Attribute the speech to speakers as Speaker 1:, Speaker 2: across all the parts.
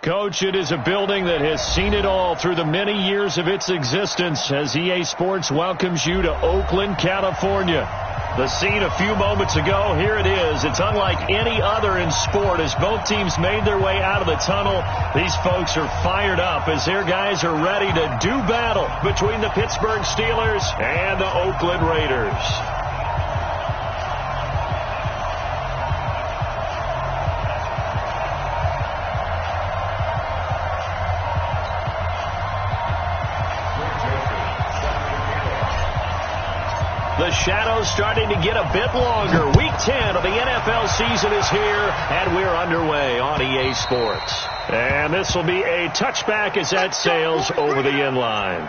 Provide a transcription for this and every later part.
Speaker 1: Coach, it is a building that has seen it all through the many years of its existence as EA Sports welcomes you to Oakland, California. The scene a few moments ago, here it is. It's unlike any other in sport as both teams made their way out of the tunnel. These folks are fired up as their guys are ready to do battle between the Pittsburgh Steelers and the Oakland Raiders. The shadow's starting to get a bit longer. Week 10 of the NFL season is here, and we're underway on EA Sports. And this will be a touchback as that sails over the end line.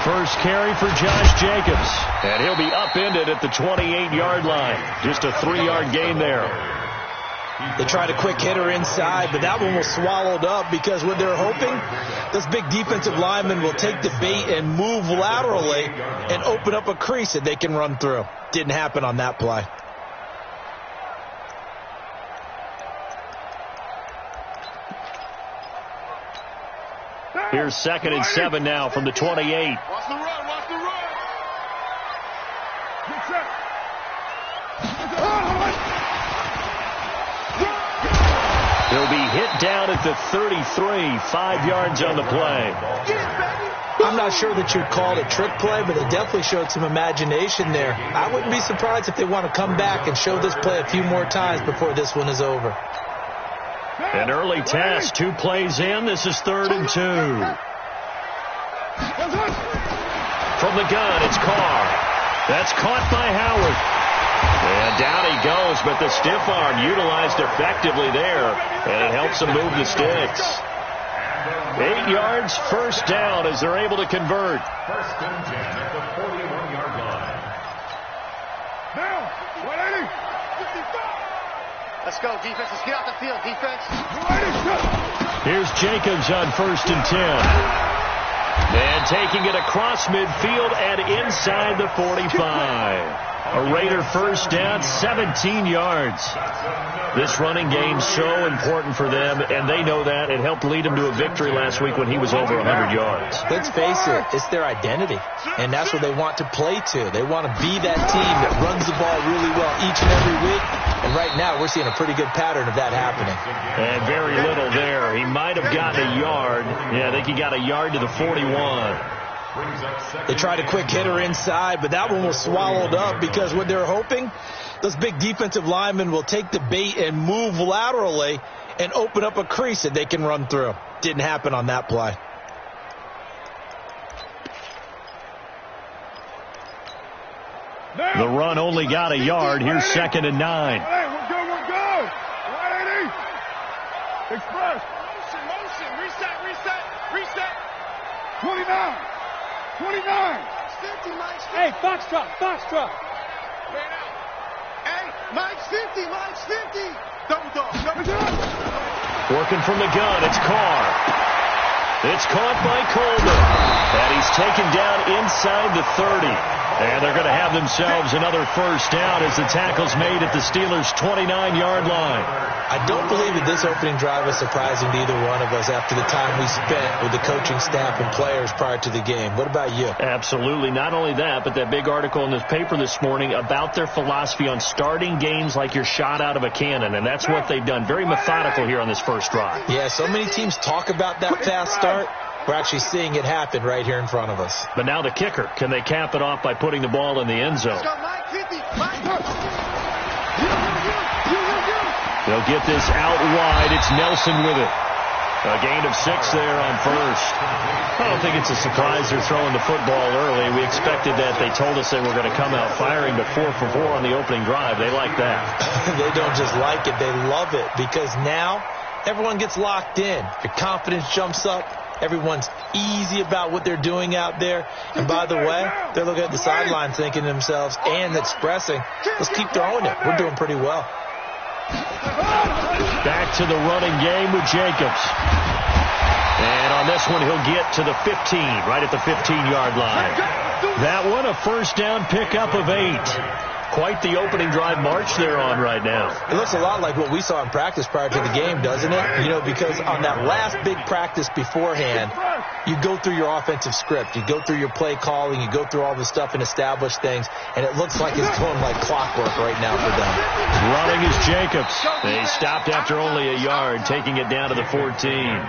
Speaker 1: First carry for Josh Jacobs, and he'll be upended at the 28-yard line. Just a 3-yard gain there.
Speaker 2: They tried a quick hitter inside, but that one was swallowed up because what they're hoping, this big defensive lineman will take the bait and move laterally and open up a crease that they can run through. Didn't happen on that play.
Speaker 1: Here's 2nd and 7 now from the 28.
Speaker 3: Watch the run, watch the run. Get set.
Speaker 1: He'll be hit down at the 33, 5 yards on the play.
Speaker 2: I'm not sure that you'd call it a trick play, but it definitely showed some imagination there. I wouldn't be surprised if they want to come back and show this play a few more times before this one is over.
Speaker 1: An early test, 2 plays in. This is 3rd and 2. From the gun, it's Carr. That's caught by Howard. And down he goes, but the stiff arm utilized effectively there, and it helps him move the sticks. 8 yards, first down as they're able to convert.
Speaker 4: First and 10 at the 41-yard line.
Speaker 3: Now, 180.
Speaker 5: Let's go, defense. Let's get out the field, defense.
Speaker 1: Here's Jacobs on 1st and 10. And taking it across midfield and inside the 45. A Raider first down, 17 yards. This running game so important for them, and they know that. It helped lead them to a victory last week when he was over 100 yards.
Speaker 2: Let's face it, it's their identity, and that's what they want to play to. They want to be that team that runs the ball really well each and every week, and right now we're seeing a pretty good pattern of that happening.
Speaker 1: And very little there. He might have gotten a yard. Yeah, I think he got a yard to the 41.
Speaker 2: They tried a quick hitter inside, but that one was swallowed up because what they're hoping, this big defensive lineman will take the bait and move laterally and open up a crease that they can run through. Didn't happen on that play.
Speaker 1: The run only got a yard. Here's 2nd and 9.
Speaker 3: Hey, we're good, we're good. 180. Express.
Speaker 5: Motion, reset.
Speaker 3: 29. 29.
Speaker 6: Hey, Foxtrot.
Speaker 5: Hey, Mike's 50. Double dog.
Speaker 1: Working from the gun, it's Carr. It's caught by Coleman. And he's taken down inside the 30. And they're going to have themselves another first down as the tackle's made at the Steelers' 29-yard line.
Speaker 2: I don't believe that this opening drive was surprising to either one of us after the time we spent with the coaching staff and players prior to the game. What about you?
Speaker 1: Absolutely. Not only that, but that big article in the paper this morning about their philosophy on starting games like you're shot out of a cannon, and that's what they've done. Very methodical here on this first drive.
Speaker 2: Yeah, so many teams talk about that fast start. We're actually seeing it happen right here in front of us.
Speaker 1: But now the kicker. Can they cap it off by putting the ball in the end zone? They'll get this out wide. It's Nelson with it. A gain of 6 there on first. I don't think it's a surprise they're throwing the football early. We expected that. They told us they were going to come out firing, but 4 for 4 on the opening drive. They like that.
Speaker 2: They don't just like it. They love it because now everyone gets locked in. Your confidence jumps up. Everyone's easy about what they're doing out there. And by the way, they're looking at the sideline thinking to themselves and expressing, let's keep throwing it. We're doing pretty well.
Speaker 1: Back to the running game with Jacobs. And on this one, he'll get to the 15, right at the 15-yard line. That one, a first down pickup of 8. Quite the opening drive march they're on right now.
Speaker 2: It looks a lot like what we saw in practice prior to the game, doesn't it? You know, because on that last big practice beforehand, you go through your offensive script. You go through your play calling. You go through all the stuff and establish things. And it looks like it's going like clockwork right now for them.
Speaker 1: Running is Jacobs. They stopped after only a yard, taking it down to the 14.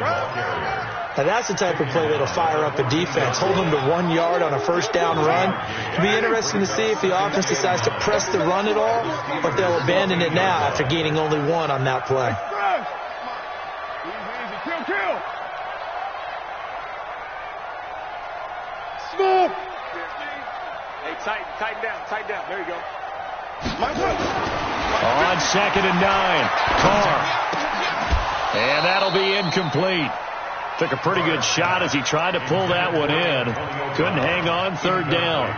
Speaker 2: Now, that's the type of play that'll fire up a defense. Hold them to 1 yard on a first down run. It'll be interesting to see if the offense decides to press the run at all, or if they'll abandon it now after gaining only 1 on that play.
Speaker 3: Kill. Smooth.
Speaker 5: Hey, tighten down. There you go.
Speaker 1: On 2nd and 9, Carr. And that'll be incomplete. Took a pretty good shot as he tried to pull that one in. Couldn't hang on, 3rd down.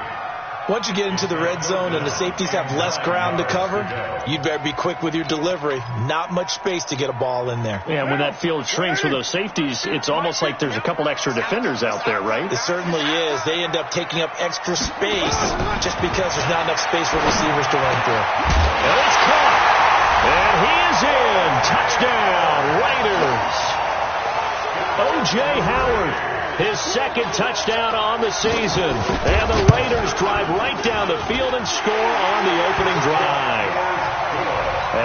Speaker 2: Once you get into the red zone and the safeties have less ground to cover, you'd better be quick with your delivery. Not much space to get a ball in there.
Speaker 1: Yeah, when that field shrinks with those safeties, it's almost like there's a couple extra defenders out there, right?
Speaker 2: It certainly is. They end up taking up extra space just because there's not enough space for receivers to run through.
Speaker 1: And it's caught. And he is in. Touchdown, Raiders. O.J. Howard, his 2nd touchdown on the season. And the Raiders drive right down the field and score on the opening drive.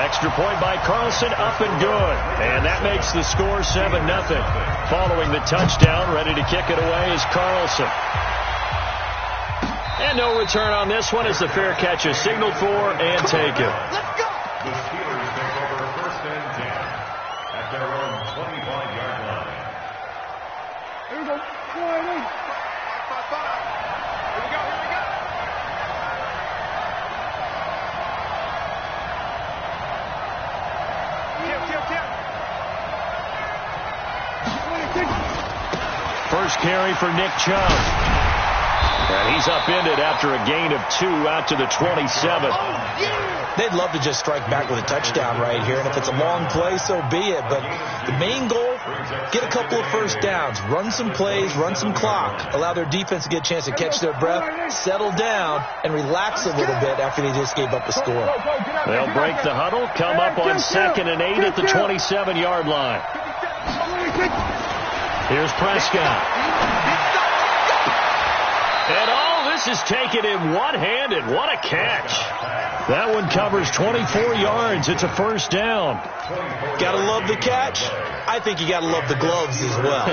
Speaker 1: Extra point by Carlson, up and good. And that makes the score 7-0. Following the touchdown, ready to kick it away is Carlson. And no return on this one as the fair catch is signaled for and taken.
Speaker 5: Let's go.
Speaker 4: The Steelers take over 1st and 10 at their own 25-yard line.
Speaker 3: Here we go.
Speaker 5: Here we go.
Speaker 1: First carry for Nick Chubb. And he's upended after a gain of 2 out to the 27.
Speaker 2: They'd love to just strike back with a touchdown right here, and if it's a long play, so be it. But the main goal, get a couple of first downs, run some plays, run some clock, allow their defense to get a chance to catch their breath, settle down, and relax a little bit after they just gave up a score.
Speaker 1: They'll break the huddle, come up on 2nd and 8 at the 27-yard line. Here's Prescott. And all this is taken in one-handed. What a catch. That one covers 24 yards. It's a first down.
Speaker 2: Gotta love the catch. I think you gotta love the gloves as well.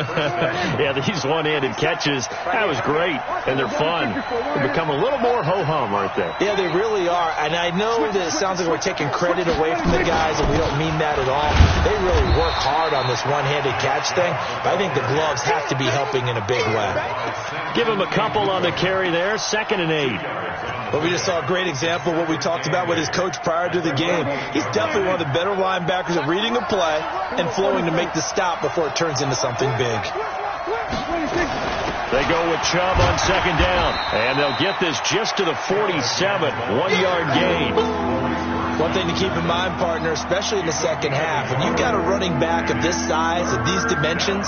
Speaker 1: Yeah, these one-handed catches, that was great. And they're fun. They become a little more ho-hum, aren't they?
Speaker 2: Yeah, they really are. And I know that it sounds like we're taking credit away from the guys, and we don't mean that at all. They really work hard on this one-handed catch thing. But I think the gloves have to be helping in a big way.
Speaker 1: Give him a couple on the carry there. 2nd and 8.
Speaker 2: But we just saw a great example of what we talked about with his coach prior to the game. He's definitely one of the better linebackers at reading a play and flowing to make the stop before it turns into something big.
Speaker 1: They go with Chubb on 2nd down, and they'll get this just to the 47, 1-yard gain.
Speaker 2: One thing to keep in mind, partner, especially in the second half, when you've got a running back of this size, of these dimensions,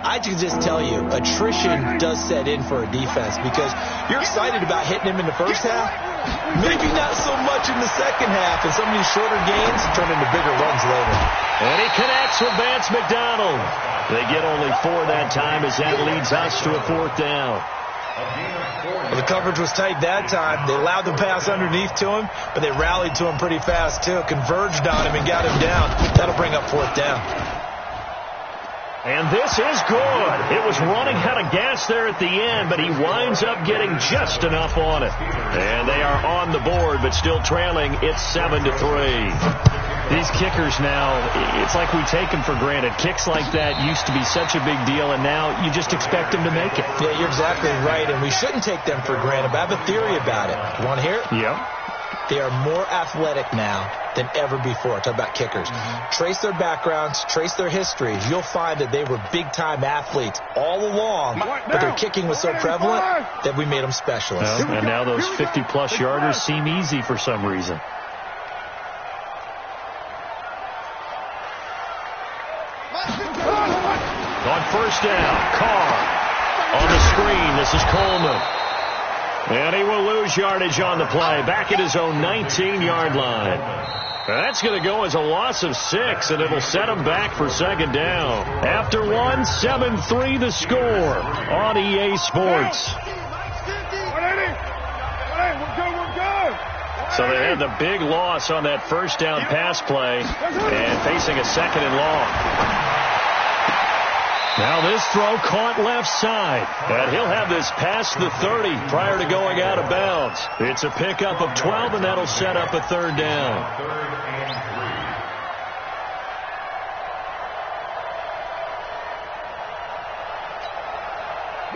Speaker 2: I can just tell you, attrition does set in for a defense because you're excited about hitting him in the first half. Maybe not so much in the second half, and some of these shorter gains turn into bigger runs later.
Speaker 1: And he connects with Vance McDonald. They get only 4 that time as that leads us to a 4th down.
Speaker 2: Well, the coverage was tight that time. They allowed the pass underneath to him, but they rallied to him pretty fast, too. Converged on him and got him down. That'll bring up 4th down.
Speaker 1: And this is good. It was running out of gas there at the end, but he winds up getting just enough on it. And they are on the board, but still trailing. It's 7-3. These kickers now, it's like we take them for granted. Kicks like that used to be such a big deal, and now you just expect them to make it.
Speaker 2: Yeah, you're exactly right, and we shouldn't take them for granted. But I have a theory about it. You want to hear it?
Speaker 1: Yeah.
Speaker 2: They are more athletic now than ever before. Talk about kickers. Trace their backgrounds, trace their histories. You'll find that they were big-time athletes all along, but their kicking was so prevalent that we made them specialists.
Speaker 1: Well, and now those 50-plus yarders seem easy for some reason. On 1st down, Carr. On the screen, this is Coleman. And he will lose yardage on the play. Back at his own 19-yard line. That's going to go as a loss of 6, and it'll set him back for 2nd down. After 1, 7-3 the score on EA Sports. So they had the big loss on that 1st down pass play and facing a 2nd and long. Now this throw caught left side, and he'll have this past the 30 prior to going out of bounds. It's a pickup of 12, and that'll set up a 3rd down.
Speaker 4: 3rd and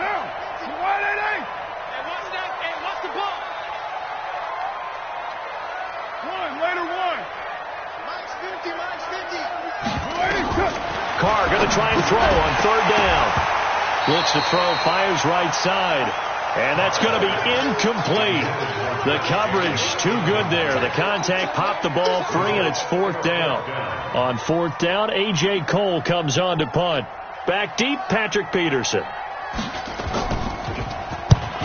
Speaker 4: 3.
Speaker 3: Down. Wide 88.
Speaker 6: Hey, watch that. Hey, watch the ball.
Speaker 3: 1, later 1.
Speaker 6: Mine's 50.
Speaker 1: Carr going to try and throw on 3rd down. Looks to throw, fires right side. And that's going to be incomplete. The coverage too good there. The contact popped the ball free, and it's 4th down. On 4th down, A.J. Cole comes on to punt. Back deep, Patrick Peterson.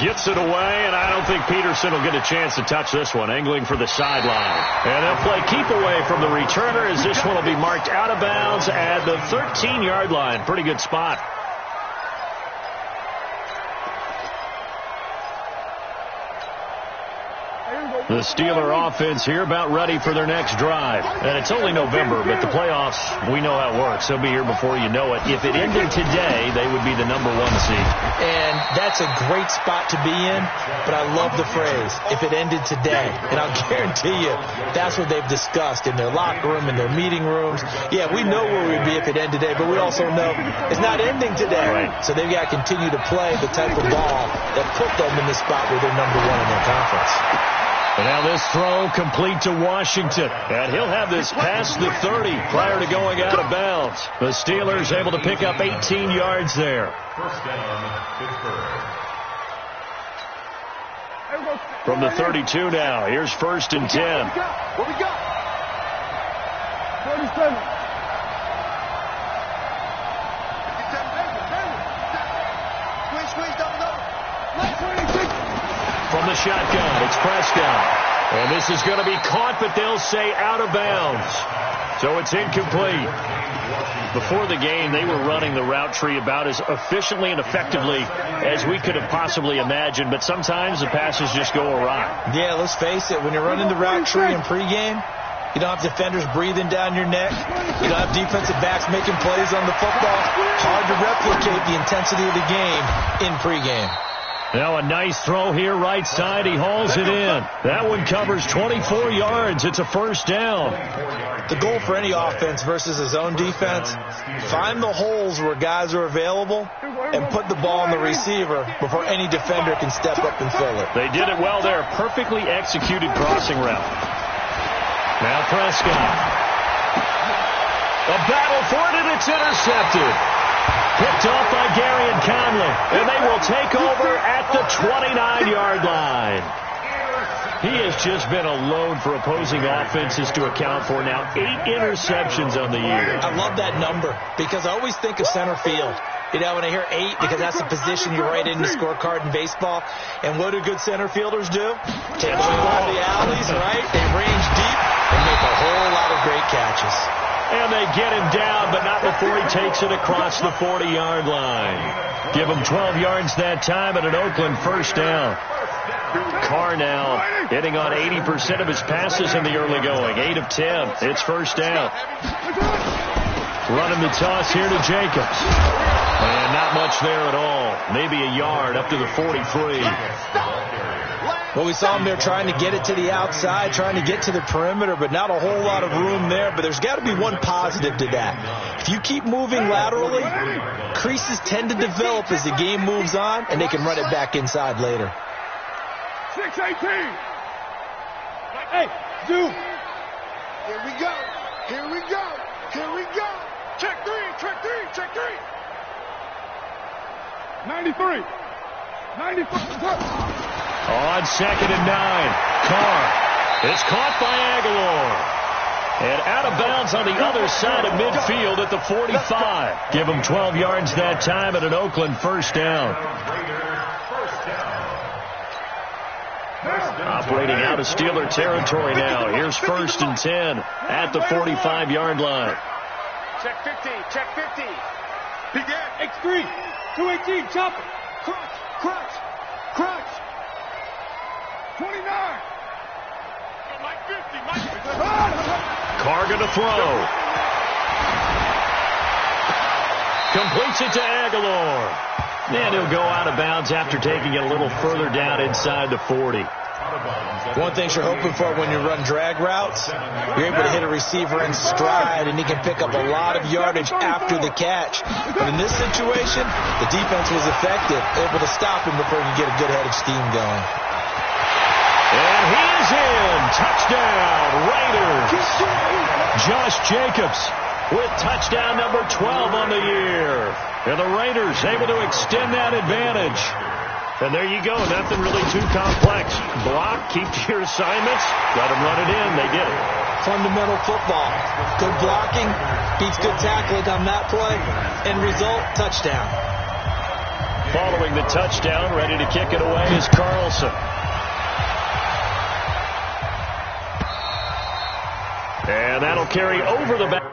Speaker 1: Gets it away, and I don't think Peterson will get a chance to touch this one. Angling for the sideline. And they'll play keep away from the returner as this one will be marked out of bounds at the 13-yard line. Pretty good spot. The Steeler offense here about ready for their next drive. And it's only November, but the playoffs, we know how it works. They'll be here before you know it. If it ended today, they would be the #1 seed.
Speaker 2: And that's a great spot to be in, but I love the phrase, if it ended today. And I'll guarantee you, that's what they've discussed in their locker room, in their meeting rooms. Yeah, we know where we'd be if it ended today, but we also know it's not ending today.
Speaker 1: Right.
Speaker 2: So they've got to continue to play the type of ball that put them in the spot where they're #1 in their conference.
Speaker 1: And now this throw complete to Washington. And he'll have this past the 30 prior to going out of bounds. The Steelers able to pick up 18 yards there.
Speaker 4: 1st down, Pittsburgh.
Speaker 1: From the 32 now, here's 1st and 10.
Speaker 6: What we got?
Speaker 3: 37.
Speaker 6: Squeeze, double.
Speaker 1: From the shotgun, it's Prescott. And this is going to be caught, but they'll say out of bounds. So it's incomplete. Before the game, they were running the route tree about as efficiently and effectively as we could have possibly imagined, but sometimes the passes just go awry.
Speaker 2: Yeah, let's face it, when you're running the route tree in pregame, you don't have defenders breathing down your neck. You don't have defensive backs making plays on the football. Hard to replicate the intensity of the game in pregame.
Speaker 1: Now a nice throw here, right side. He hauls it in. That one covers 24 yards. It's a 1st down.
Speaker 2: The goal for any offense versus his own defense, find the holes where guys are available and put the ball on the receiver before any defender can step up and fill it.
Speaker 1: They did it well there. Perfectly executed crossing route. Now Prescott. A battle for it, and it's intercepted. Picked off by Garyon Conley, and they will take over at the 29-yard line. He has just been a load for opposing offenses to account for now. 8 interceptions on the year.
Speaker 2: I love that number because I always think of center field. You know, when I hear 8, because that's the position you write in the scorecard in baseball. And what do good center fielders do? Take the ball out of the alleys, right? They range deep and make a whole lot of great catches.
Speaker 1: And they get him down, but not before he takes it across the 40-yard line. Give him 12 yards that time and an Oakland first down. Carr now hitting on 80% of his passes in the early going. 8 of 10. It's first down. Running the toss here to Jacobs. And not much there at all. Maybe a yard up to the 43.
Speaker 2: Well, we saw him there trying to get it to the outside, trying to get to the perimeter, but not a whole lot of room there. But there's got to be one positive to that. If you keep moving laterally, creases tend to develop as the game moves on, and they can run it back inside later.
Speaker 3: 6-18.
Speaker 6: Hey, dude. Here we go. Here we go. Here we go. Check 3. Check 3. Check 3.
Speaker 3: 93. 94.
Speaker 1: On 2nd and 9. Carr. It's caught by Aguilar. And out of bounds on the other side of midfield at the 45. Give him 12 yards that time and an Oakland first down. Operating out of Steeler territory now. Here's 1st and 10 at the 45-yard line.
Speaker 5: Check 50. Check 50.
Speaker 6: X3. 218. Chop it. Crunch. Crunch. Crunch.
Speaker 3: 29.
Speaker 5: Mike 50. Mike 50.
Speaker 1: Carr going to throw. Completes it to Aguilar. And he'll go out of bounds after taking it a little further down inside the 40.
Speaker 2: One thing you're hoping for when you run drag routes, you're able to hit a receiver in stride, and he can pick up a lot of yardage after the catch. But in this situation, the defense was effective, able to stop him before he could get a good head of steam going.
Speaker 1: And he is in. Touchdown, Raiders. Josh Jacobs with touchdown number 12 on the year. And the Raiders able to extend that advantage. And there you go. Nothing really too complex. Block, keep to your assignments, let them run it in. They did it.
Speaker 2: Fundamental football. Good blocking, beats good tackling on that play. End result, touchdown.
Speaker 1: Following the touchdown, ready to kick it away is Carlson. And that'll carry over the back.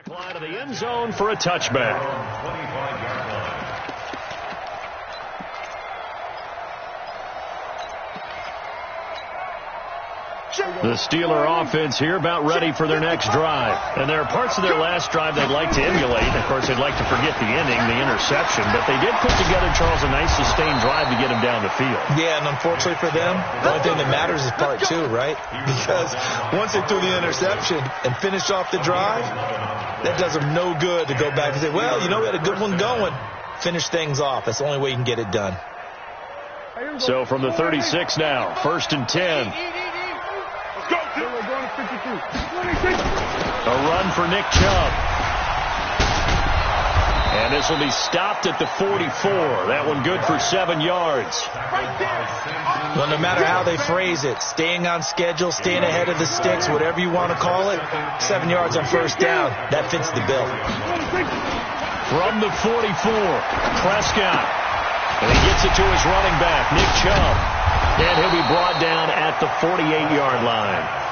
Speaker 1: Line of the end zone for a touchback.
Speaker 4: 25-yard line.
Speaker 1: The Steeler offense here about ready for their next drive. And there are parts of their last drive they'd like to emulate. Of course, they'd like to forget the inning, the interception. But they did put together, Charles, a nice sustained drive to get him down the field.
Speaker 2: Yeah, and unfortunately for them, the only thing that matters is part 2, right? Because once they threw the interception and finished off the drive, that does them no good to go back and say, well, you know, we had a good one going. Finish things off. That's the only way you can get it done.
Speaker 1: So from the 36 now, 1st and 10. A run for Nick Chubb. And this will be stopped at the 44. That one good for 7 yards.
Speaker 2: Well, no matter how they phrase it, staying on schedule, staying ahead of the sticks, whatever you want to call it, 7 yards on first down, that fits the bill.
Speaker 1: From the 44, Prescott. And he gets it to his running back, Nick Chubb. And he'll be brought down at the 48-yard line.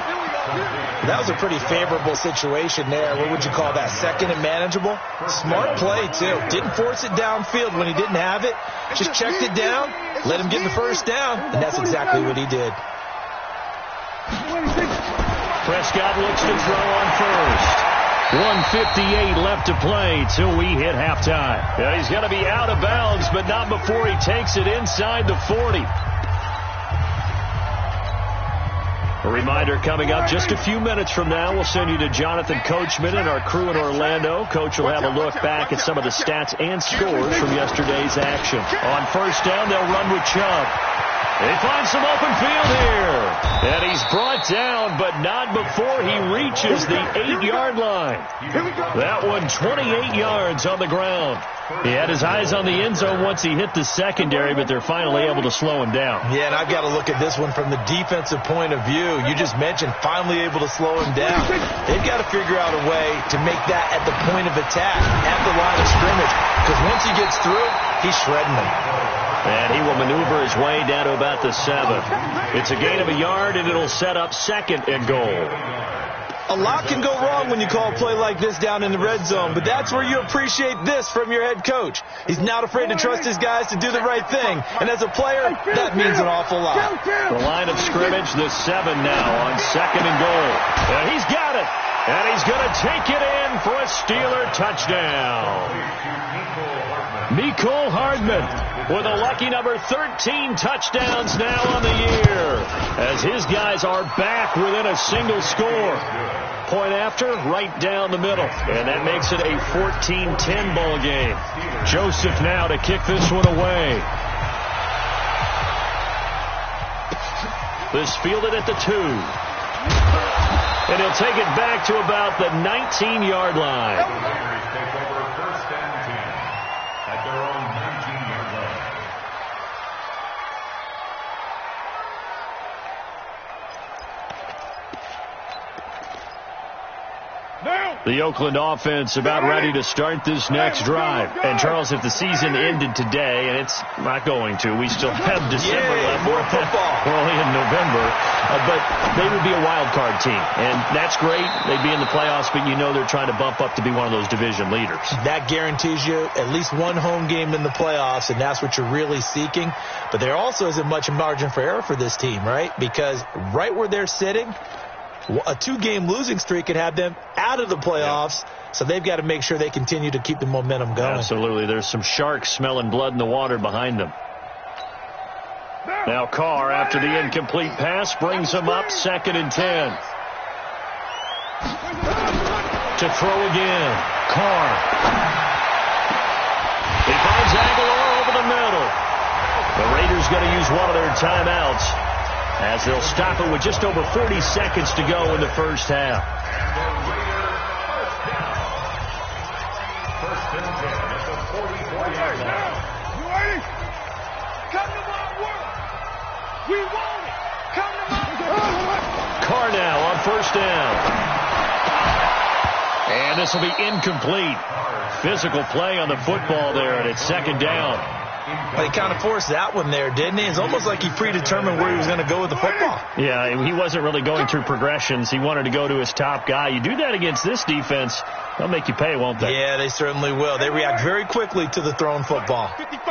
Speaker 2: That was a pretty favorable situation there. What would you call that? Second and manageable? Smart play, too. Didn't force it downfield when he didn't have it. Just checked it down, let him get the first down, and that's exactly what he did.
Speaker 1: Prescott looks to throw on first. 1:58 left to play till we hit halftime. Yeah, he's going to be out of bounds, but not before he takes it inside the 40. A reminder coming up just a few minutes from now. We'll send you to Jonathan Coachman and our crew in Orlando. Coach will have a look back at some of the stats and scores from yesterday's action. On first down, they'll run with Chubb. They find some open field here. And he's brought down, but not before he reaches the 8-yard line. That one 28 yards on the ground. He had his eyes on the end zone once he hit the secondary, but they're finally able to slow him down.
Speaker 2: Yeah, and I've got to look at this one from the defensive point of view. You just mentioned finally able to slow him down. They've got to figure out a way to make that at the point of attack, at the line of scrimmage, because once he gets through, he's shredding them.
Speaker 1: And he will maneuver his way down to about the 7. It's a gain of a yard, and it'll set up 2nd and goal.
Speaker 2: A lot can go wrong when you call a play like this down in the red zone, but that's where you appreciate this from your head coach. He's not afraid to trust his guys to do the right thing, and as a player, that means an awful lot.
Speaker 1: The line of scrimmage, the 7 now on 2nd and goal. And he's got it, and he's going to take it in for a Steeler touchdown. Mecole Hardman with a lucky number 13 touchdowns now on the year, as his guys are back within a single score. Point after, right down the middle, and that makes it a 14-10 ball game. Joseph now to kick this one away. This fielded at the 2. And he'll take it back to about the 19-yard line. The Oakland offense about ready to start this next drive. And, Charles, if the season ended today, and it's not going to, we still have December left.
Speaker 2: More football.
Speaker 1: We're only in November. But they would be a wild card team. And that's great. They'd be in the playoffs, but you know they're trying to bump up to be one of those division leaders.
Speaker 2: That guarantees you at least one home game in the playoffs, and that's what you're really seeking. But there also isn't much margin for error for this team, right? Because right where they're sitting, a 2-game losing streak could have them out of the playoffs, so they've got to make sure they continue to keep the momentum going.
Speaker 1: Absolutely. There's some sharks smelling blood in the water behind them. Now Carr, after the incomplete pass, brings him up 2nd and 10. To throw again. Carr. He finds Aguilar over the middle. The Raiders going to use one of their timeouts, as they'll stop it with just over 40 seconds to go in the first half.
Speaker 4: First and 10 at the 44-yard line.
Speaker 6: You ready? Come to my world. We want it. Come to my world.
Speaker 1: Carr now on first down. And this will be incomplete. Physical play on the football there, and it's 2nd down.
Speaker 2: But he kind of forced that one there, didn't he? It's almost like he predetermined where he was going to go with the football.
Speaker 1: Yeah, he wasn't really going through progressions. He wanted to go to his top guy. You do that against this defense, they'll make you pay, won't they?
Speaker 2: Yeah, they certainly will. They react very quickly to the thrown football.
Speaker 6: 55.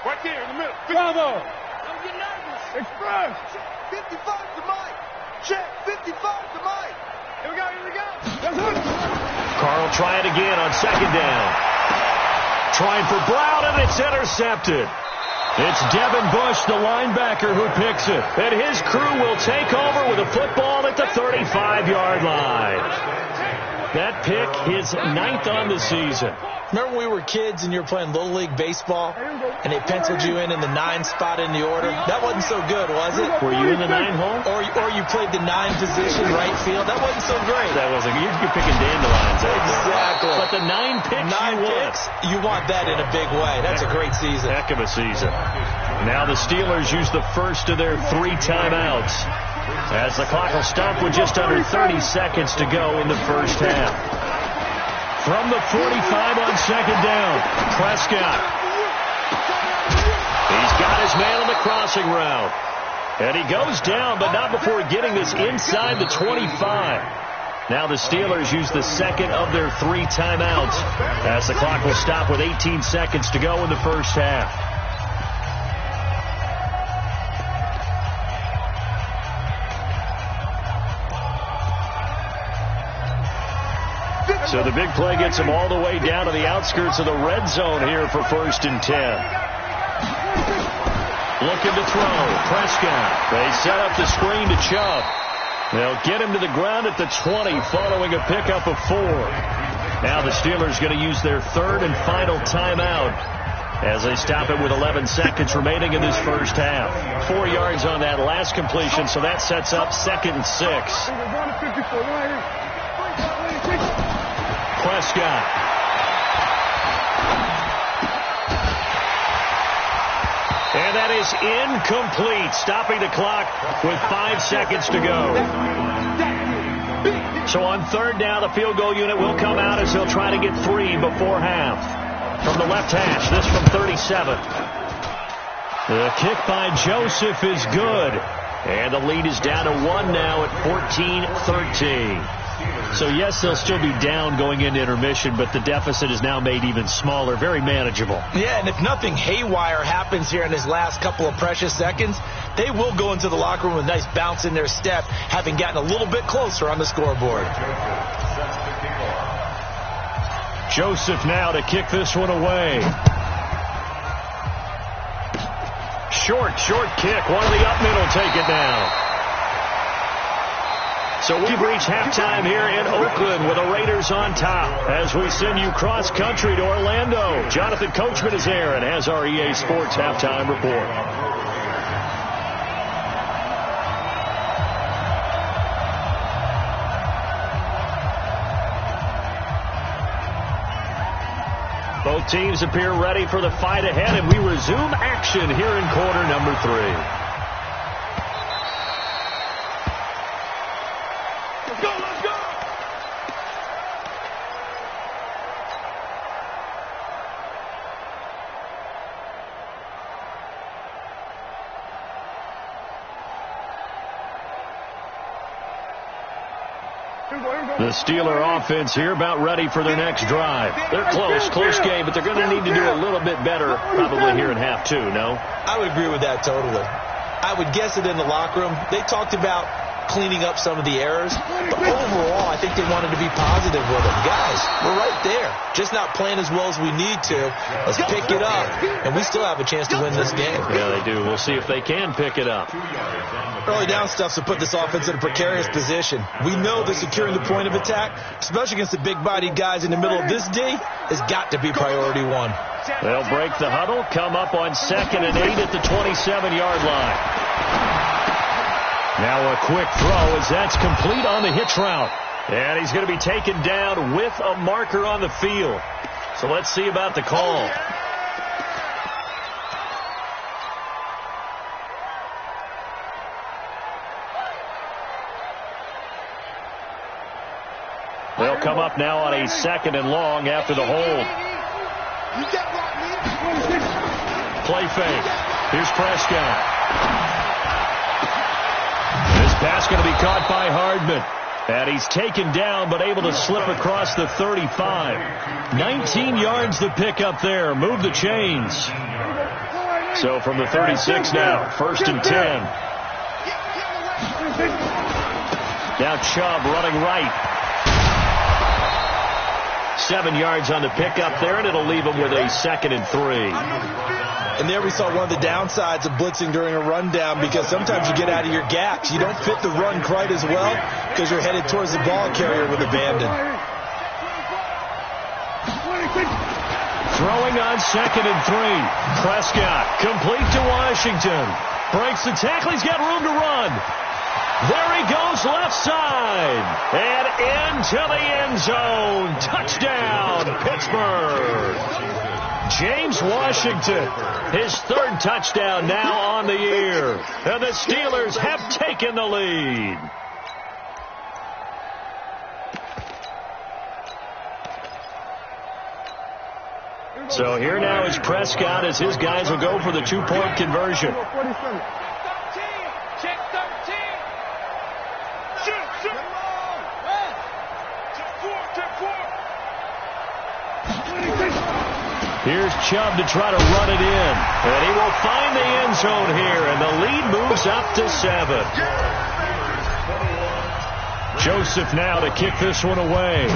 Speaker 6: Right there in the middle. Bravo. Don't get nervous. Express. 55 to Mike. Check. 55 to Mike. Here we go. Here we go.
Speaker 1: Carr will try it again on 2nd down. Trying for Brown, and it's intercepted. It's Devin Bush, the linebacker, who picks it. And his crew will take over with a football at the 35-yard line. That pick, his 9th on the season.
Speaker 2: Remember when we were kids and you were playing Little League Baseball and they penciled you in the 9 spot in the order? That wasn't so good, was it?
Speaker 1: Were you in the 9 hole?
Speaker 2: Or you played the 9 position, right field? That wasn't so great.
Speaker 1: That wasn't. You're picking dandelions.
Speaker 2: Exactly.
Speaker 1: But the 9 picks
Speaker 2: 9 picks, you want that in a big way. That's a great season.
Speaker 1: Heck of a season. Now the Steelers use the first of their 3 timeouts, as the clock will stop with just under 30 seconds to go in the first half. From the 45 on 2nd down, Prescott. He's got his man on the crossing route. And he goes down, but not before getting this inside the 25. Now the Steelers use the 2nd of their 3 timeouts, as the clock will stop with 18 seconds to go in the first half. So the big play gets him all the way down to the outskirts of the red zone here for 1st and 10. Looking to throw. Prescott. They set up the screen to Chubb. They'll get him to the ground at the 20 following a pickup of 4. Now the Steelers going to use their 3rd and final timeout as they stop it with 11 seconds remaining in this first half. 4 yards on that last completion, so that sets up 2nd and 6. Prescott. And that is incomplete, stopping the clock with 5 seconds to go. So on 3rd down, the field goal unit will come out as they'll try to get 3 before half. From the left hash, this from 37. The kick by Joseph is good. And the lead is down to 1 now at 14-13. So, yes, they'll still be down going into intermission, but the deficit is now made even smaller, very manageable.
Speaker 2: Yeah, and if nothing haywire happens here in his last couple of precious seconds, they will go into the locker room with a nice bounce in their step, having gotten a little bit closer on the scoreboard.
Speaker 1: Joseph now to kick this one away. Short kick. One of the up men will take it now. So we've reached halftime here in Oakland with the Raiders on top as we send you cross-country to Orlando. Jonathan Coachman is there and has our EA Sports halftime report. Both teams appear ready for the fight ahead, and we resume action here in quarter number 3. The Steeler offense here about ready for their next drive. They're close game, but they're going to need to do a little bit better probably here in half 2, no?
Speaker 2: I would agree with that totally. I would guess that in the locker room, they talked about cleaning up some of the errors, but overall, I think they wanted to be positive with them. Guys, we're right there. Just not playing as well as we need to. Let's pick it up, and we still have a chance to win this game.
Speaker 1: Yeah, they do. We'll see if they can pick it up.
Speaker 2: Early down stuff to put this offense in a precarious position. We know that securing the point of attack, especially against the big-bodied guys in the middle of this D, has got to be priority 1.
Speaker 1: They'll break the huddle, come up on 2nd and 8 at the 27-yard line. Now a quick throw as that's complete on the hitch route. And he's going to be taken down with a marker on the field. So let's see about the call. They'll come up now on a 2nd and long after the hold. Play fake. Here's Prescott. This pass going to be caught by Hardman. And he's taken down but able to slip across the 35. 19 yards to pick up there. Move the chains. So from the 36 now, 1st and 10. Now Chubb running right. 7 yards on the pickup there, and it'll leave him with a 2nd and 3.
Speaker 2: And there we saw one of the downsides of blitzing during a rundown, because sometimes you get out of your gaps. You don't fit the run quite as well because you're headed towards the ball carrier with abandon.
Speaker 1: Throwing on 2nd and 3. Prescott complete to Washington. Breaks the tackle. He's got room to run. There he goes left side. And into the end zone. Touchdown, Pittsburgh. James Washington, his 3rd touchdown now on the year. And the Steelers have taken the lead. So here now is Prescott as his guys will go for the 2-point conversion. Here's Chubb to try to run it in. And he will find the end zone here. And the lead moves up to 7. Joseph now to kick this one away.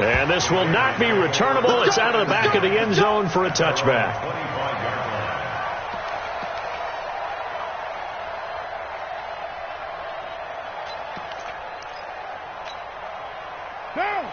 Speaker 1: And this will not be returnable. It's out of the back of the end zone for a touchback.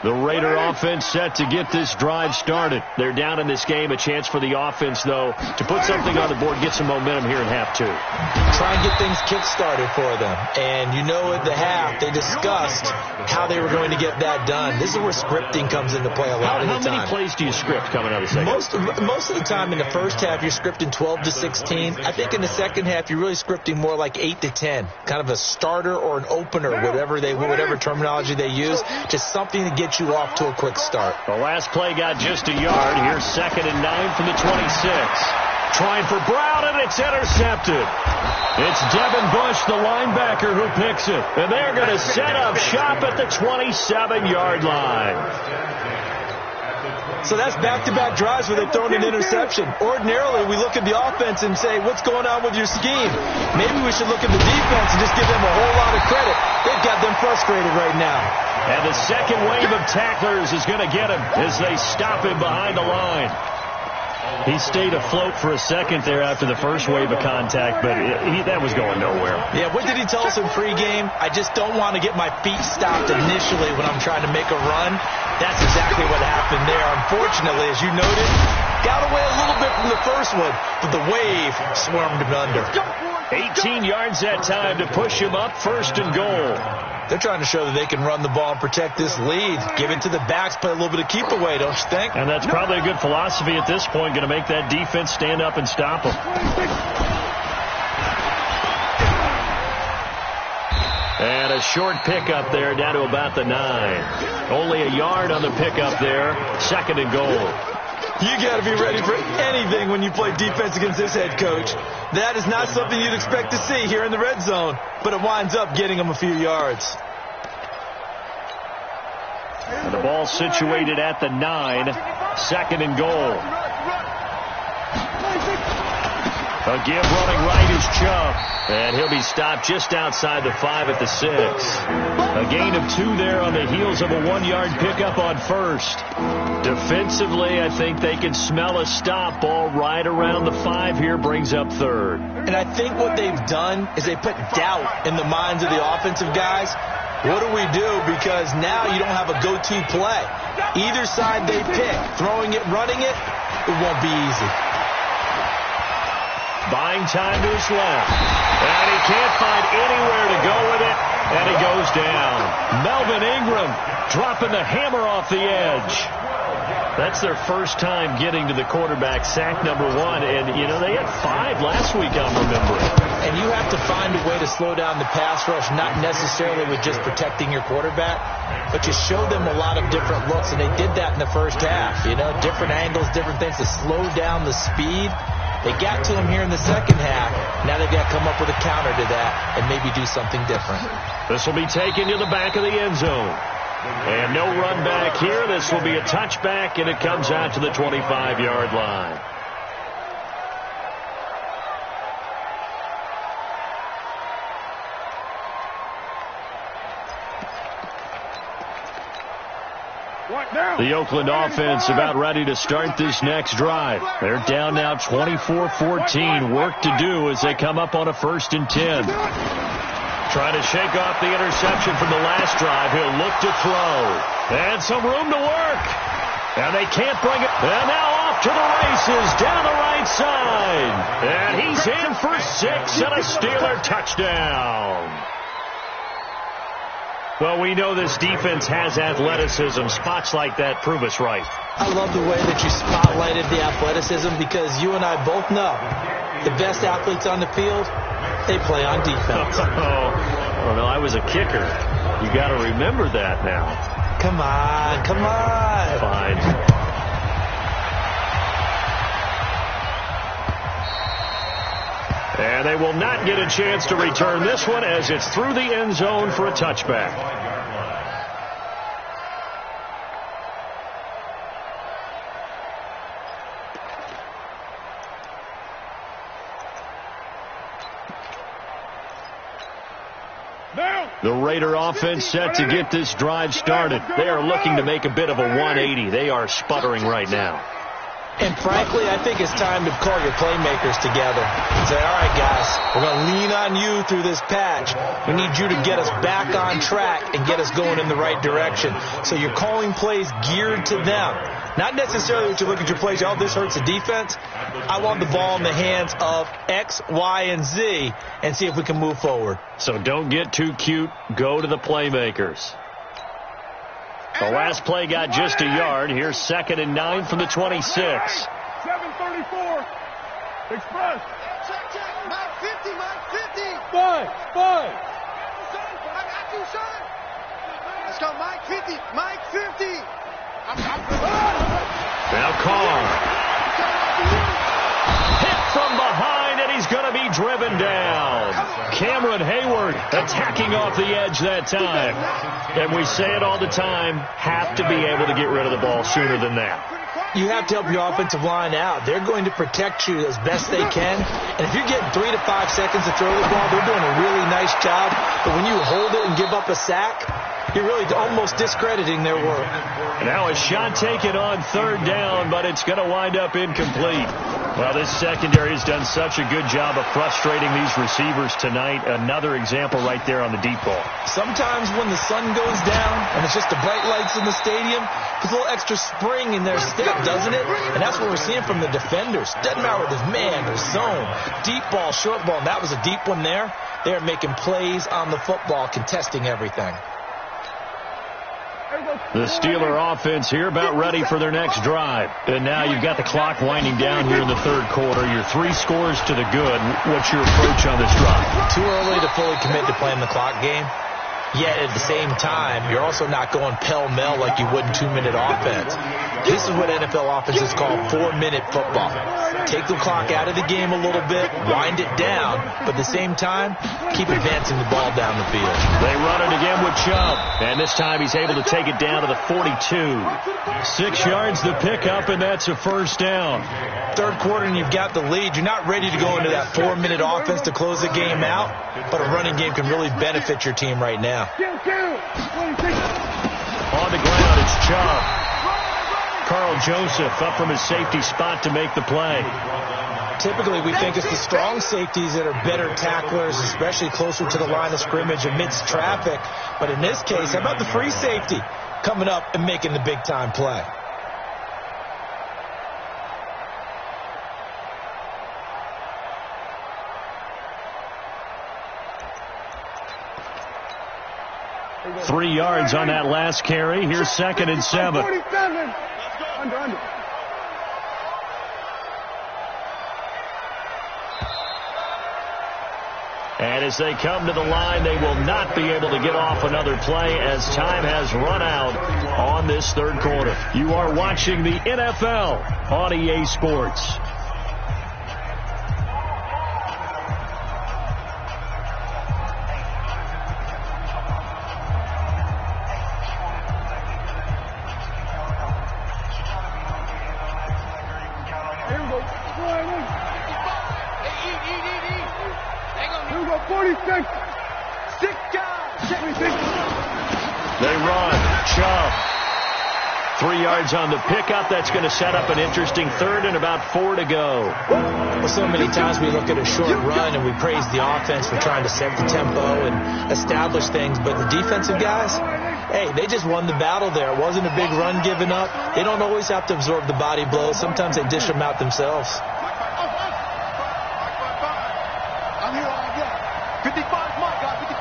Speaker 1: The Raider offense set to get this drive started. They're down in this game. A chance for the offense, though, to put something on the board, get some momentum here in half two.
Speaker 2: Try and get things kick-started for them. And you know at the half, they discussed how they were going to get that done. This is where scripting comes into play a lot of the time.
Speaker 1: How many plays do you script coming out of the second?
Speaker 2: Most of the time in the first half, you're scripting 12 to 16. I think in the second half, you're really scripting more like 8 to 10. Kind of a starter or an opener, whatever terminology they use. Just something to get you off to a quick start.
Speaker 1: The last play got just a yard. Here's 2nd and 9 from the 26. Trying for Brown, and it's intercepted. It's Devin Bush, the linebacker, who picks it. And they're going to set up shop at the 27-yard line.
Speaker 2: So that's back-to-back drives where they've thrown an interception. Ordinarily, we look at the offense and say, what's going on with your scheme? Maybe we should look at the defense and just give them a whole lot of credit. They've got them frustrated right now.
Speaker 1: And the second wave of tacklers is going to get him as they stop him behind the line. He stayed afloat for a second there after the first wave of contact, but that was going nowhere.
Speaker 2: Yeah, what did he tell us in pregame? I just don't want to get my feet stopped initially when I'm trying to make a run. That's exactly what happened there. Unfortunately, as you noted, got away a little bit from the first one, but the wave swarmed him under.
Speaker 1: 18 yards that time to push him up, 1st and goal.
Speaker 2: They're trying to show that they can run the ball and protect this lead. Give it to the backs, play a little bit of keep away, don't you think?
Speaker 1: And that's probably a good philosophy at this point, going to make that defense stand up and stop them. And a short pickup there down to about the 9. Only a yard on the pickup there, 2nd and goal.
Speaker 2: You got to be ready for anything when you play defense against this head coach. That is not something you'd expect to see here in the red zone, but it winds up getting them a few yards.
Speaker 1: And the ball situated at the 9, 2nd and goal. A give running right is Chubb, and he'll be stopped just outside the 5 at the 6. A gain of 2 there on the heels of a 1-yard pickup on 1st. Defensively, I think they can smell a stop. Ball right around the 5 here, brings up 3rd.
Speaker 2: And I think what they've done is they put doubt in the minds of the offensive guys. What do we do? Because now you don't have a go-to play. Either side they pick, throwing it, running it, it won't be easy.
Speaker 1: Buying time to his left. And he can't find anywhere to go with it. And he goes down. Melvin Ingram dropping the hammer off the edge. That's their first time getting to the quarterback, sack number 1. And, you know, they had 5 last week, I'm remembering.
Speaker 2: And you have to find a way to slow down the pass rush, not necessarily with just protecting your quarterback, but you show them a lot of different looks. And they did that in the first half. You know, different angles, different things to slow down the speed. They got to him here in the second half. Now they've got to come up with a counter to that and maybe do something different.
Speaker 1: This will be taken to the back of the end zone. And no run back here. This will be a touchback, and it comes out to the 25-yard line. The Oakland offense about ready to start this next drive. They're down now 24-14. Work to do as they come up on a 1st and 10. Trying to shake off the interception from the last drive. He'll look to throw. And some room to work. And they can't bring it. And now off to the races down the right side. And he's in for 6 and a Steeler touchdown. Well, we know this defense has athleticism. Spots like that prove us right.
Speaker 2: I love the way that you spotlighted the athleticism because you and I both know the best athletes on the field, they play on defense.
Speaker 1: Oh, no, I was a kicker. You got to remember that now.
Speaker 2: Come on, come on.
Speaker 1: Fine. And they will not get a chance to return this one as it's through the end zone for a touchback.
Speaker 3: Now.
Speaker 1: The Raider offense set to get this drive started. They are looking to make a bit of a 180. They are sputtering right now.
Speaker 2: And frankly, I think it's time to call your playmakers together and say, all right, guys, we're going to lean on you through this patch. We need you to get us back on track and get us going in the right direction. So you're calling plays geared to them. Not necessarily what you look at your plays, oh, this hurts the defense. I want the ball in the hands of X, Y, and Z and see if we can move forward.
Speaker 1: So don't get too cute. Go to the playmakers. The last play got just a yard. Here's 2nd and 9 from the 26.
Speaker 3: 7:34. Express.
Speaker 6: Check. Mike 50, Mike 50.
Speaker 3: Five.
Speaker 6: I got you, son. Let's go, Mike 50. Mike 50.
Speaker 1: Now Carr. Hit from behind, and he's going to be driven down. Cameron Hayward attacking off the edge that time. And we say it all the time, have to be able to get rid of the ball sooner than that.
Speaker 2: You have to help your offensive line out. They're going to protect you as best they can. And if you're getting 3 to 5 seconds to throw the ball, they're doing a really nice job. But when you hold it and give up a sack, you're really almost discrediting their work.
Speaker 1: And now a shot taken on 3rd down, but it's going to wind up incomplete. Well, this secondary has done such a good job of frustrating these receivers tonight. Another example right there on the deep ball.
Speaker 2: Sometimes when the sun goes down and it's just the bright lights in the stadium, there's a little extra spring in their step, doesn't it? And that's what we're seeing from the defenders. Doesn't matter whether it's man or zone, deep ball, short ball. And that was a deep one there. They're making plays on the football, contesting everything.
Speaker 1: The Steeler offense here about ready for their next drive. And now you've got the clock winding down here in the 3rd quarter. You're 3 scores to the good. What's your approach on this drive?
Speaker 2: Too early to fully commit to playing the clock game. Yet at the same time, you're also not going pell-mell like you would in 2-minute offense. This is what NFL offenses call 4-minute football. Take the clock out of the game a little bit, wind it down, but at the same time, keep advancing the ball down the field.
Speaker 1: They run it again with Chubb, and this time he's able to take it down to the 42. 6 yards the pickup, and that's a 1st down.
Speaker 2: 3rd quarter and you've got the lead. You're not ready to go into that 4-minute offense to close the game out, but a running game can really benefit your team right now.
Speaker 1: On the ground, it's Chubb. Carl Joseph up from his safety spot to make the play.
Speaker 2: Typically, we think it's the strong safeties that are better tacklers, especially closer to the line of scrimmage amidst traffic. But in this case, how about the free safety coming up and making the big-time play?
Speaker 1: Three yards on that last carry. Here's 2nd and 7.
Speaker 3: Under.
Speaker 1: And as they come to the line, they will not be able to get off another play as time has run out on this 3rd quarter. You are watching the NFL on EA Sports. They run. Chubb. 3 yards on the pickup. That's going to set up an interesting 3rd and about 4 to go.
Speaker 2: Well, so many times we look at a short run and we praise the offense for trying to set the tempo and establish things. But the defensive guys, hey, they just won the battle there. It wasn't a big run given up. They don't always have to absorb the body blows. Sometimes they dish them out themselves.
Speaker 6: I'm here all day. 55, Mike, got 55.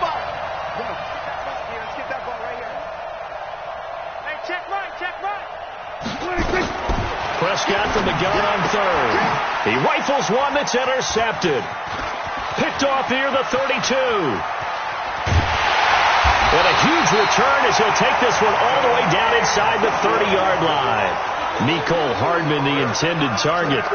Speaker 6: Let's get that ball right here. Hey, check right.
Speaker 1: Prescott from the gun on 3rd. He rifles one that's intercepted. Picked off near the 32. And a huge return as he'll take this one all the way down inside the 30-yard line. Mecole Hardman, the intended target.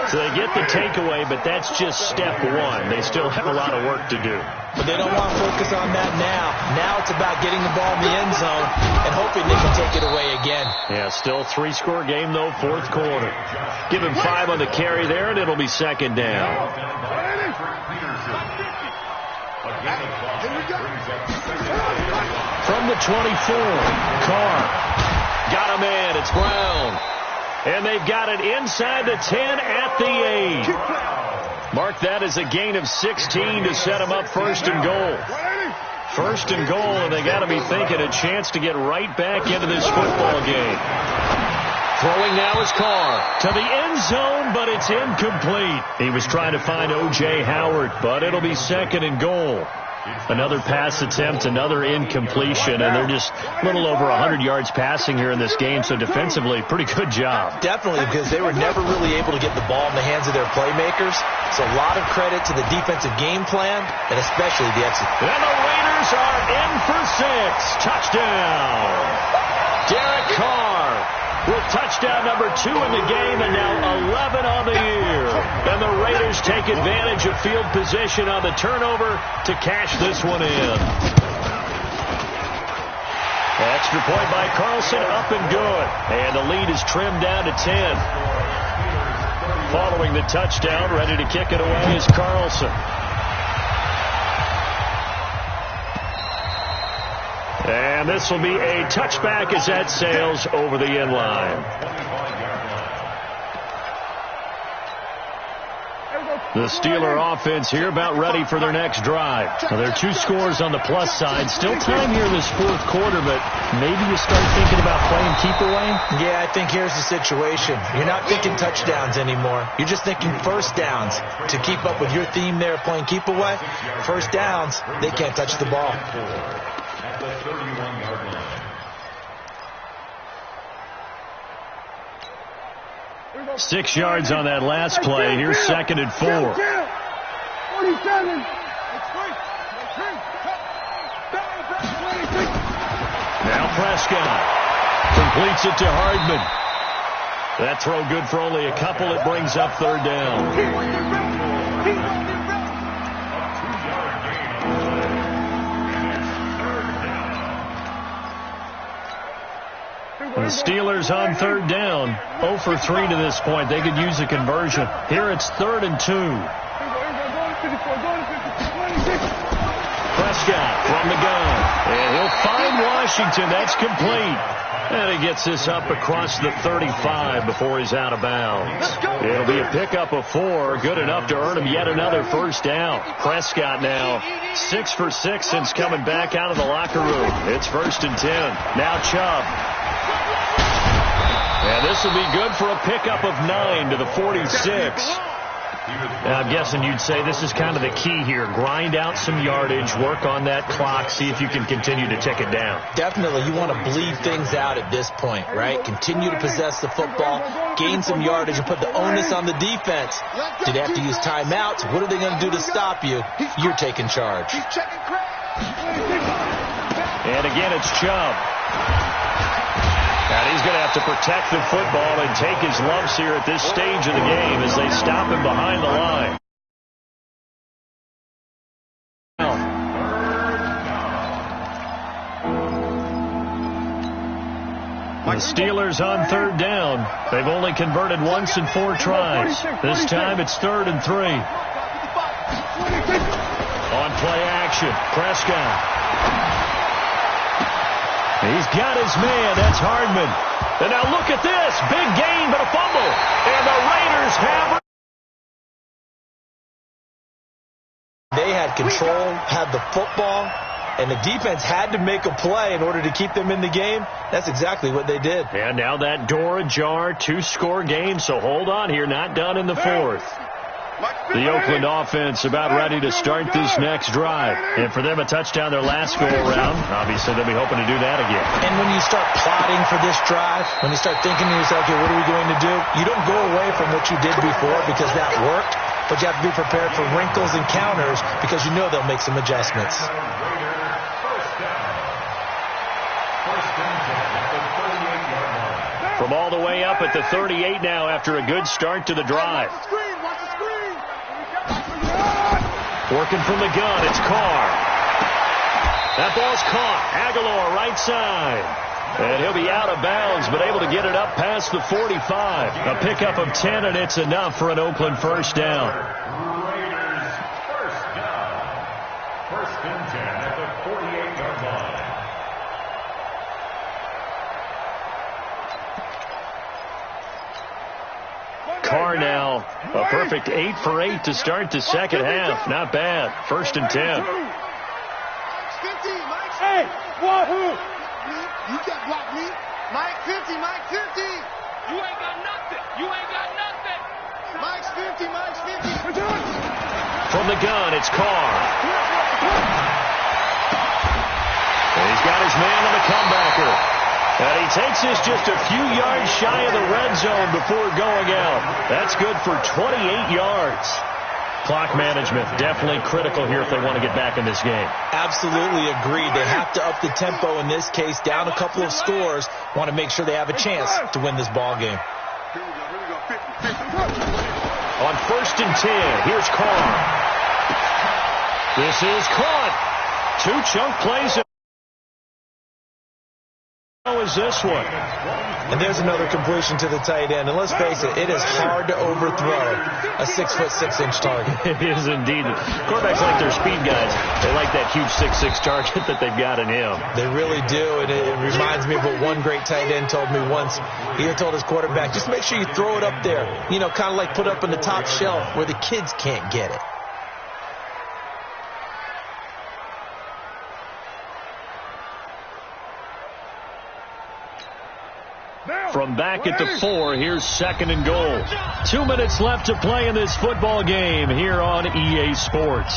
Speaker 1: So they get the takeaway, but that's just step 1. They still have a lot of work to do.
Speaker 2: But they don't want to focus on that now. Now it's about getting the ball in the end zone and hoping they can take it away again.
Speaker 1: Yeah, still 3-score game, though, 4th quarter. Give him 5 on the carry there, and it'll be 2nd down. From the 24, Carr. Got him in. It's Brown. And they've got it inside the 10 at the 8. Mark that as a gain of 16 to set them up first and goal. First and goal, and they got to be thinking a chance to get right back into this football game. Throwing now is Carr to the end zone, but it's incomplete. He was trying to find O.J. Howard, but it'll be second and goal. Another pass attempt, another incompletion, and they're just a little over 100 yards passing here in this game, so defensively, pretty good job.
Speaker 2: Definitely, because they were never really able to get the ball in the hands of their playmakers. So a lot of credit to the defensive game plan, and especially the execution.
Speaker 1: And the Raiders are in for 6. Touchdown. Derek Carr with touchdown number 2 in the game, and now 11 on the year. And the Raiders take advantage of field position on the turnover to cash this one in. Extra point by Carlson, up and good. And the lead is trimmed down to 10. Following the touchdown, ready to kick it away is Carlson. And this will be a touchback as that sails over the end line. The Steeler offense here about ready for their next drive. Now, there are 2 scores on the plus side. Still time here in this fourth quarter, but maybe you start thinking about playing keep away?
Speaker 2: Yeah, I think here's the situation. You're not thinking touchdowns anymore. You're just thinking first downs. To keep up with your theme there, playing keep away, first downs, they can't touch the ball.
Speaker 4: At the 31-yard line.
Speaker 1: 6 yards on that last play. Here's second and 4.
Speaker 3: 47.
Speaker 1: Now Prescott completes it to Hardman. That throw good for only a couple. It brings up third down. The Steelers on third down, 0 for 3 to this point. They could use a conversion. Here it's 3rd and 2. Prescott from the gun. And he'll find Washington. That's complete. And he gets this up across the 35 before he's out of bounds. It'll be a pickup of 4. Good enough to earn him yet another first down. Prescott now 6 for 6 since coming back out of the locker room. It's 1st and 10. Now Chubb. And this will be good for a pickup of 9 to the 46. Now, I'm guessing you'd say this is kind of the key here. Grind out some yardage, work on that clock, see if you can continue to tick it down.
Speaker 2: Definitely, you want to bleed things out at this point, right? Continue to possess the football, gain some yardage, and put the onus on the defense. Did they have to use timeouts? What are they going to do to stop you? You're taking charge.
Speaker 1: And again, it's Chubb. And he's going to have to protect the football and take his lumps here at this stage of the game as they stop him behind the line. The Steelers on third down. They've only converted once in 4 tries. This time it's 3rd and 3. On play action, Prescott. He's got his man. That's Hardman. And now look at this. Big gain, but a fumble. And the Raiders have it.
Speaker 2: They had control, had the football, and the defense had to make a play in order to keep them in the game. That's exactly what they did.
Speaker 1: And now that door ajar, 2-score game. So hold on here. Not done in the 4th. The Oakland offense about ready to start this next drive. And for them, a touchdown their last go-around. Obviously, they'll be hoping to do that again.
Speaker 2: And when you start plotting for this drive, when you start thinking to yourself, okay, what are we going to do? You don't go away from what you did before because that worked, but you have to be prepared for wrinkles and counters because you know they'll make some adjustments.
Speaker 1: From all the way up at the 38 now after a good start to the drive. Working from the gun, it's Carr. That ball's caught. Aguilar right side. And he'll be out of bounds, but able to get it up past the 45. A pickup of 10, and it's enough for an Oakland first down.
Speaker 4: First and 10 at the 48-yard line.
Speaker 1: Carr now a perfect 8 for 8 to start the second half. Not bad. First and 10.
Speaker 6: Hey, wahoo! You got blocked me. Mike 50, Mike 50. You ain't got nothing. You ain't got nothing. Mike's 50, Mike's 50.
Speaker 1: From the gun, it's Carr. And he's got his man on the comebacker. And he takes this just a few yards shy of the red zone before going out. That's good for 28 yards. Clock management definitely critical here if they want to get back in this game.
Speaker 2: Absolutely agreed. They have to up the tempo in this case, down a couple of scores. Want to make sure they have a chance to win this ball game.
Speaker 1: On first and 10, here's Carr. This is caught. 2 chunk plays. How is this one?
Speaker 2: And there's another completion to the tight end. And let's face it, it is hard to overthrow a 6'6" target.
Speaker 1: It is indeed. Quarterbacks like their speed guys. They like that huge 6'6" target that they've got in him.
Speaker 2: They really do. And it reminds me of what one great tight end told me once. He had told his quarterback, just make sure you throw it up there. You know, kind of like put up on the top shelf where the kids can't get it.
Speaker 1: From back at the 4, here's second and goal. 2 minutes left to play in this football game here on EA Sports.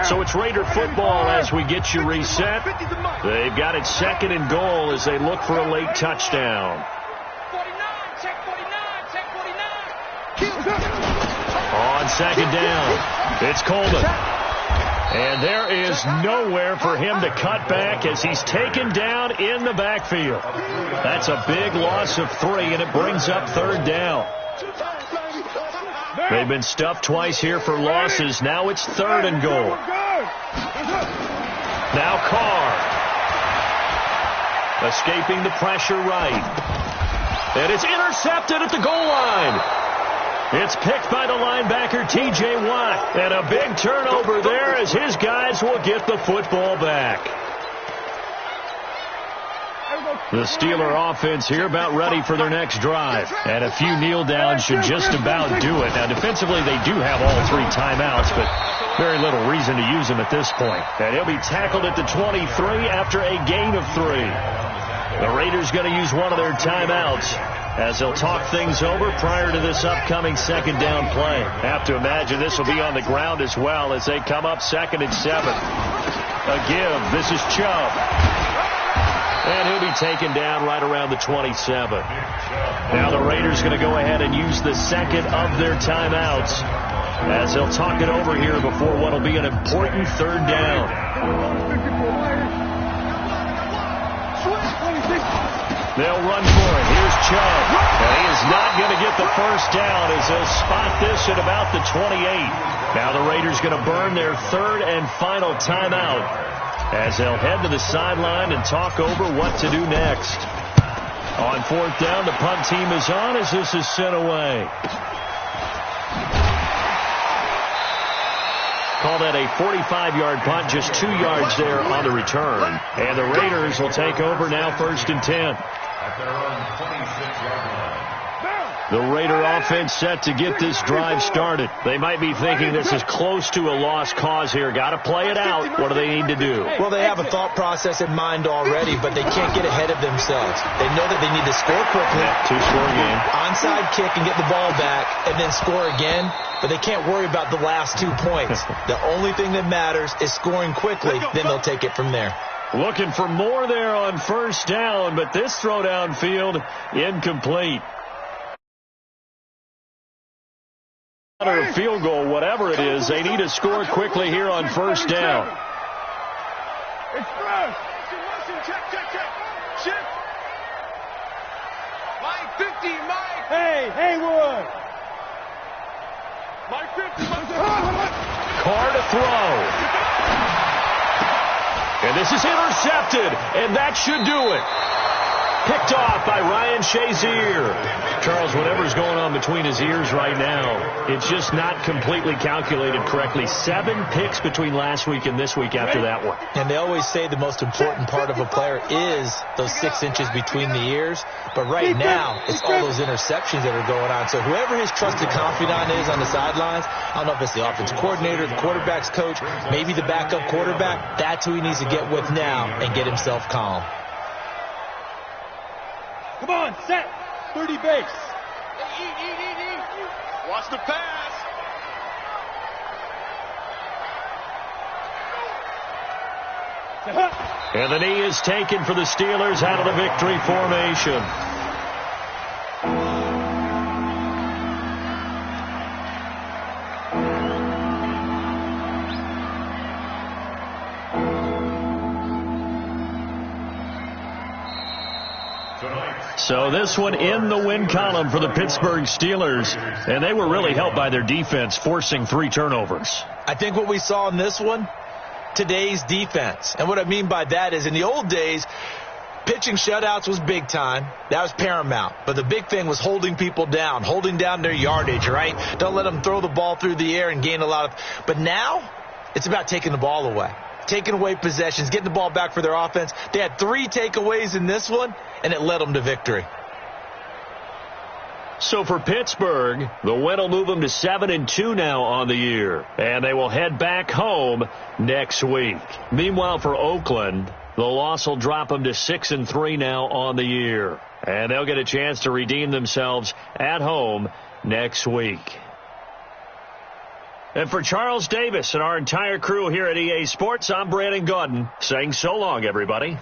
Speaker 1: So it's Raider football as we get you reset. They've got it second and goal as they look for a late touchdown.
Speaker 6: 49, check 49, check 49.
Speaker 1: On second down, it's Coleman. And there is nowhere for him to cut back as he's taken down in the backfield. That's a big loss of 3, and it brings up third down. They've been stuffed twice here for losses. Now it's third and goal. Now Carr. Escaping the pressure right. And it's intercepted at the goal line. It's picked by the linebacker, T.J. Watt. And a big turnover there as his guys will get the football back. The Steeler offense here about ready for their next drive. And a few kneel downs should just about do it. Now, defensively, they do have all 3 timeouts, but very little reason to use them at this point. And he'll be tackled at the 23 after a gain of 3. The Raiders going to use one of their timeouts as they'll talk things over prior to this upcoming second down play. Have to imagine this will be on the ground as well as they come up second and 7. A give. This is Chubb. And he'll be taken down right around the 27. Now the Raiders going to go ahead and use the second of their timeouts as they'll talk it over here before what will be an important third down. They'll run for it. Here's Chubb. And he is not going to get the first down as they'll spot this at about the 28. Now the Raiders going to burn their third and final timeout as they'll head to the sideline and talk over what to do next. On fourth down, the punt team is on as this is sent away. Call that a 45-yard punt, just 2 yards there on the return. And the Raiders will take over now first and 10.
Speaker 4: At their own 26-yard line.
Speaker 1: The Raider offense set to get this drive started. They might be thinking this is close to a lost cause here. Got to play it out. What do they need to do?
Speaker 2: Well, they have a thought process in mind already, but they can't get ahead of themselves. They know that they need to score quickly.
Speaker 1: Yeah, 2-score game.
Speaker 2: Onside kick and get the ball back and then score again. But they can't worry about the last 2 points. The only thing that matters is scoring quickly. Then they'll take it from there.
Speaker 1: Looking for more there on first down, but this throw downfield incomplete. Or a field goal, whatever it is, they need to score quickly here on first down.
Speaker 6: Express. Shift. Mike 50, Mike. Hey, Haywood. Mike 50.
Speaker 1: Carr to throw. And this is intercepted, and that should do it. Picked off by Ryan Shazier. Charles, whatever's going on between his ears right now, it's just not completely calculated correctly. 7 picks between last week and this week after that one.
Speaker 2: And they always say the most important part of a player is those 6 inches between the ears. But right now, it's all those interceptions that are going on. So whoever his trusted confidant is on the sidelines, I don't know if it's the offense coordinator, the quarterback's coach, maybe the backup quarterback, that's who he needs to get with now and get himself calm.
Speaker 3: Come on, set. 30 base.
Speaker 6: Watch the pass.
Speaker 1: And the knee is taken for the Steelers out of the victory formation. So this one in the win column for the Pittsburgh Steelers, and they were really helped by their defense, forcing 3 turnovers.
Speaker 2: I think what we saw in this one, today's defense. And what I mean by that is in the old days, pitching shutouts was big time. That was paramount. But the big thing was holding people down, holding down their yardage, right? Don't let them throw the ball through the air and gain a lot of. But now it's about taking the ball away, taking away possessions, getting the ball back for their offense. They had 3 takeaways in this one, and it led them to victory.
Speaker 1: So for Pittsburgh, the win will move them to 7-2 now on the year, and they will head back home next week. Meanwhile, for Oakland, the loss will drop them to 6-3 now on the year, and they'll get a chance to redeem themselves at home next week. And for Charles Davis and our entire crew here at EA Sports, I'm Brandon Gaudin saying so long, everybody.